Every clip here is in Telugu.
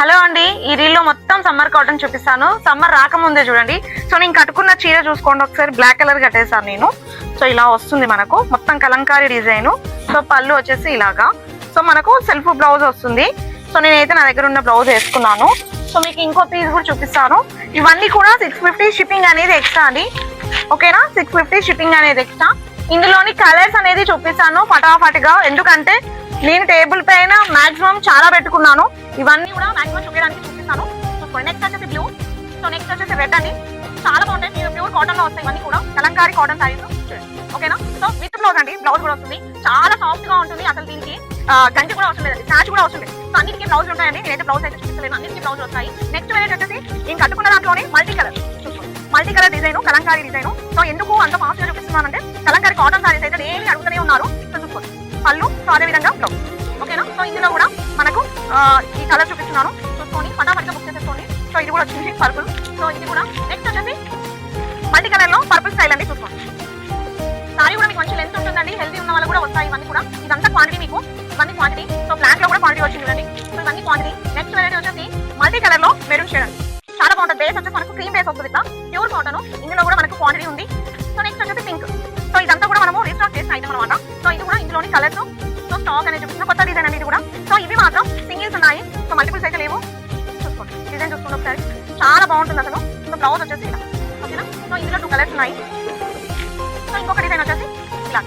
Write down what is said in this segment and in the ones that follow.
హలో అండి, ఈ రీల్లో మొత్తం సమ్మర్ కాటన్ చూపిస్తాను. సమ్మర్ రాకముందే చూడండి. సో నేను కట్టుకున్న చీర చూసుకోండి ఒకసారి. బ్లాక్ కలర్ కట్టేసాను నేను. సో ఇలా వస్తుంది మనకు మొత్తం కలంకారీ డిజైన్. సో పళ్ళు వచ్చేసి ఇలాగా. సో మనకు సెల్ఫ్ బ్లౌజ్ వస్తుంది. సో నేనైతే నా దగ్గర ఉన్న బ్లౌజ్ వేసుకున్నాను. సో మీకు ఇంకో పీస్ కూడా చూపిస్తాను. ఇవన్నీ కూడా 650 షిప్పింగ్ అనేది ఎక్స్ట్రా అండి. ఓకేనా, 650 షిప్పింగ్ అనేది ఎక్స్ట్రా. ఇందులోని కలర్స్ అనేది చూపిస్తాను ఫటాఫట్గా, ఎందుకంటే నేను టేబుల్ పైన మాక్సిమం చాలా పెట్టుకున్నాను. ఇవన్నీ కూడా మాక్సిమం చూపిస్తాను. చూసుకోండి. నెక్స్ట్ వచ్చేసి బ్లూ. సో నెక్స్ట్ వచ్చేసి రెడ్ అండి. చాలా బాగుంటాయి. ప్యూర్ కాటన్ లో వస్తాయి ఇవన్నీ కూడా. కలంకారీ కాటన్ సారీస్. ఓకేనా. సో విత్ బ్లౌజ్ అండి. బ్లౌజ్ కూడా వస్తుంది. చాలా సాఫ్ట్ గా ఉంటుంది. అసలు దీనికి గంజి కూడా అవసరం లేదండి, స్టాచ్ కూడా అవసరం లేదు. సో అన్నిటికీ బ్లౌజ్ ఉంటాయండి. నేనైతే బ్లౌజ్ అయితే చూపిస్తలేను, అన్నిటికీ బ్లౌజ్ వస్తాయి. నెక్స్ట్ వెరైటీ వచ్చేసి నేను కట్టుకున్న దాంట్లోనే multi colour. Multi colour design, Kalamkari design. So ఎందుకు అంత ఫాస్ట్ గా చూపిస్తున్నానంటే కలంకారీ కాటన్ సారీస్ అయితే డైలీ అడుగుతూనే ఉన్నారు. సో చూసుకోండి పళ్ళు. సో అదే విధంగా బ్లౌజ్. ఓకేనా. సో ఇందులో కూడా మనకు ఈ కలర్ చూపిస్తున్నాను. చూసుకోండి, ఫటాఫట్గా బుక్ చేసేసుకోండి. సో ఇది కూడా వచ్చింది పర్పుల్. సో ఇది కూడా. నెక్స్ట్ వచ్చేసి మల్టీ కలర్ లో పర్పుల్ స్టైల్ అండి. చూసుకోండి. సారీ కూడా మీకు మంచి లెంత్ ఉంటుందండి. హెల్తీ ఉన్న వాళ్ళు కూడా వస్తాయి ఇవన్నీ కూడా. ఇదంతా క్వాంటిటీ మీకు. ఇవన్నీ క్వాంటిటీ. సో బ్లాక్ లో కూడా క్వాంటిటీ వచ్చింది చూడండి. సో ఇవన్నీ క్వాంటిటీ. నెక్స్ట్ వెరైటీ వచ్చేసి మల్టీ కలర్ లో మెరూన్ షేడ్. చాలా బాగుంటుంది. బేస్ వచ్చేసి మనకు క్రీమ్ బేస్ వస్తుంది. ఇట్లా ప్యూర్ కాటన్. ఇందులో కూడా మనకు క్వాంటిటీ ఉంది. సో నెక్స్ట్ వచ్చేసి పింక్. సో ఇదంతా కూడా మనము రీస్టాక్ చేసిన ఐటమ్ అనమాట. సో ఇది కూడా ఇందులోని కలర్స్. సో స్టాక్ అనేది చూపిస్తున్న కొత్త డిజైన్ అండి ఇది కూడా. సో ఇవి మాత్రం సింగిల్స్ ఉన్నాయి. సో మల్టిపుల్స్ అయితే లేవు. చూసుకోండి, డిజైన్ చూసుకోండి ఒకసారి. చాలా బాగుంటుంది అసలు. సో బ్లౌజ్ వచ్చేసి ఇలా. ఓకేనా. సో ఇందులో 2 కలర్స్ ఉన్నాయి. సో ఇంకొక డిజైన్ వచ్చేసి ఇలా.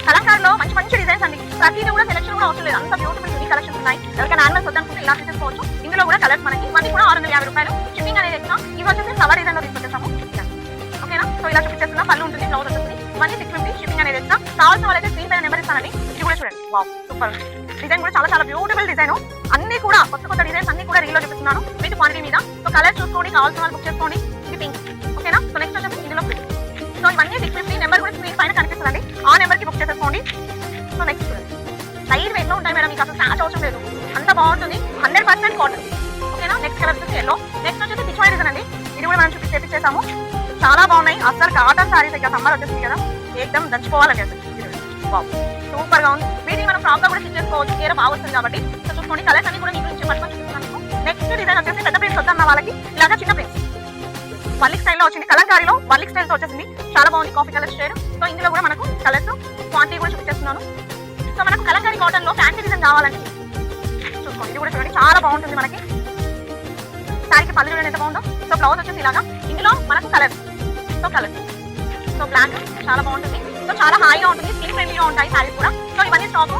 కలంకారీలో మంచి మంచి డిజైన్స్ అండి. ప్రతిదీ కూడా సెలెక్షన్ కూడా అవసరం లేదు. అంత బ్యూటిఫుల్ యూనిక్ కలెక్షన్స్ ఉన్నాయి. ఎవరికైనా యానిమల్స్ వద్దనుకుంటే ఇలా తీసుకోవచ్చు. ఇందులో కూడా కలర్స్ మనకి ఇవన్నీ కూడా 650 రూపాయలు. షిప్పింగ్ అనేది ఎక్స్ట్రా. ఇవి వచ్చేసి ఫ్లవర్ డిజైన్ లో తీసుకొచ్చేసాము. ఓకేనా. సో ఇలా చూపించేస్తున్నా. పళ్ళు ఉంటుంది, బ్లౌజ్ వస్తుంది. ఇవన్నీ 650 షిప్పింగ్ అనేది ఎక్స్ట్రా. కావాల్సిన వాళ్ళైతే స్క్రీన్ పైన నెంబర్ ఇస్తానండి. ఇది కూడా చూడండి. వావ్, సూపర్ డిజైన్ కూడా. చాలా చాలా బ్యూటిఫుల్ డిజైన్. అన్ని కూడా కొత్త కొత్త డిజైన్స్ అన్ని కూడా రీల్లో చూపిస్తున్నాను విత్ క్వాంటిటీ మీద. సో కలర్ చూసుకోండి, కావాల్సిన వాళ్ళు బుక్ చేసుకోండి. ఇది పింక్. ఓకేనా. సో నెక్స్ట్ వచ్చేసి ఇందులో సో ఇవన్నీ 650. నెంబర్ కూడా స్క్రీన్ పైన కనిపిస్తుందండి. ఆ నెంబర్ కి బుక్ చేసేసుకోండి. సో నెక్స్ట్ చూడండి. లైట్ వెయిట్ లో ఉంటాయి మేడం. మీకు అసలు స్టాచ్ అవసరం లేదు. అంత బాగుంటుంది. 100% కాటన్. ఓకేనా. నెక్స్ట్ కలర్ వచ్చేసి ఎల్లో. నెక్స్ట్ వచ్చేసి పిచ్వాయి డిజైన్ అండి. ఇది కూడా మనం చేపించేసాము. చాలా బాగున్నాయి. అసలు కాటన్ సారీస్ ఇక సమ్మర్ వచ్చేసింది కదా, ఏకదం దంచుకోవాలండి అసలు. సూపర్ గా ఉంది. వీటిని మనం ఫ్రాక్ గా కూడా స్టిచ్ చేసుకోవచ్చు. చీర బాగా వస్తుంది కాబట్టి. సో చూసుకోండి, కలర్స్ అన్ని కూడా మీకు నుంచి పట్టుకొని చూపిస్తున్నాను. నెక్స్ట్ డిజైన్ వచ్చేసి పెద్ద ప్రింట్స్ వద్దన్న వాళ్ళకి ఇలాగా చిన్న ప్రింట్స్ వల్లిక్ స్టైల్లో వచ్చింది. కలంకారీలో వల్లిక్ స్టైల్ తో వచ్చేసింది. చాలా బాగుంది. Coffee colour shade. సో ఇందులో కూడా మనకు కలర్స్ క్వాంటిటీ కూడా చూపించేస్తున్నాను. సో మనకు కలంకారీ కాటన్ లో ఫ్యాన్సీ డిజైన్ కావాలండి. చూసుకోండి, ఇది కూడా చూడండి. చాలా బాగుంటుంది మనకి. శారీకి పళ్ళు చూడండి ఎంత బాగుందో. సో బ్లౌజ్ వచ్చేసి ఇలాగా. ఇందులో మనకు colours. So colours. So black చాలా బాగుంటుంది. సో చాలా హాయిగా ఉంటుంది. స్కిన్ ఫ్రెండ్లీగా ఉంటాయి శారీస్ కూడా. సో ఇవన్నీ స్టాక్